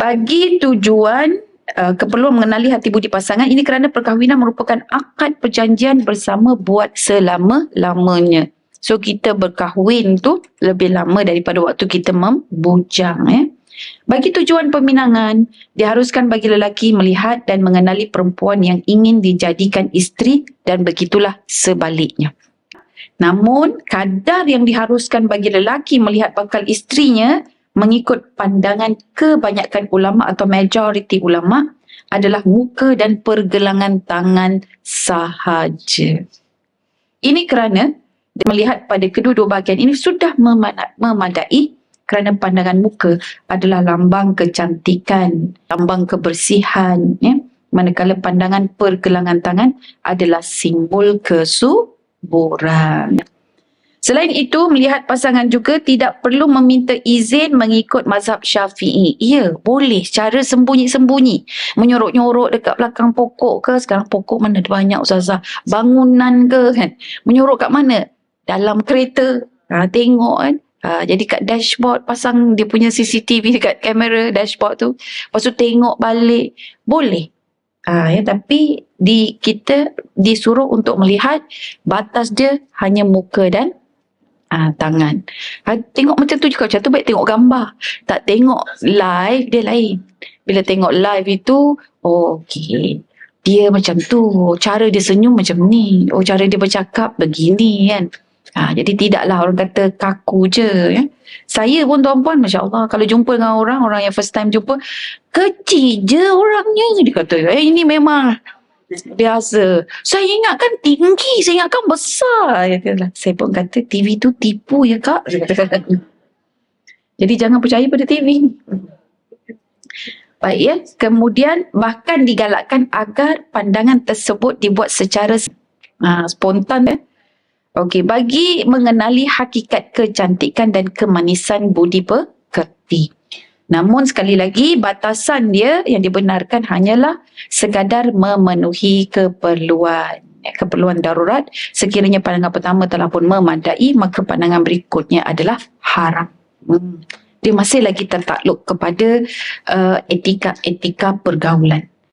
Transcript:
bagi tujuan keperluan mengenali hati budi pasangan, ini kerana perkahwinan merupakan akad perjanjian bersama buat selama-lamanya. So kita berkahwin tu lebih lama daripada waktu kita membujang. Bagi tujuan peminangan, diharuskan bagi lelaki melihat dan mengenali perempuan yang ingin dijadikan isteri dan begitulah sebaliknya. Namun, kadar yang diharuskan bagi lelaki melihat bakal isterinya mengikut pandangan kebanyakan ulama atau majoriti ulama adalah muka dan pergelangan tangan sahaja. Ini kerana melihat pada kedua-dua bahagian ini sudah memadai kerana pandangan muka adalah lambang kecantikan, lambang kebersihan, manakala pandangan pergelangan tangan adalah simbol kesuburan. Selain itu, melihat pasangan juga tidak perlu meminta izin mengikut mazhab Syafi'i. Ya, boleh secara sembunyi-sembunyi. Menyorok-nyorok dekat belakang pokok ke, sekarang pokok mana ada banyak ustazah, bangunan ke kan. Menyorok kat mana? Dalam kereta. Tengok kan. Jadi kat dashboard pasang dia punya CCTV dekat kamera dashboard tu. Lepas tu tengok balik. Boleh. Tapi kita disuruh untuk melihat batas dia hanya muka dan tangan. Tengok macam tu juga. Macam tu baik tengok gambar. Tak tengok live dia lain. Bila tengok live itu, okey. Dia macam tu. Cara dia senyum macam ni. Cara dia bercakap begini kan. Jadi tidaklah orang kata kaku je. Saya pun tuan-puan, Masya Allah, kalau jumpa dengan orang yang first time jumpa, kecil je orangnya. Dia kata, ini memang biasa. Saya ingatkan tinggi, saya ingatkan besar. Saya pun kata, TV tu tipu ya kak. Jadi jangan percaya pada TV. Baik Kemudian bahkan digalakkan agar pandangan tersebut dibuat secara spontan. Okey, bagi mengenali hakikat kecantikan dan kemanisan budi pekerti. Namun sekali lagi, batasan dia yang dibenarkan hanyalah sekadar memenuhi keperluan darurat. Sekiranya pandangan pertama telah pun memadai, maka pandangan berikutnya adalah haram. Dia masih lagi tertakluk kepada etika pergaulan.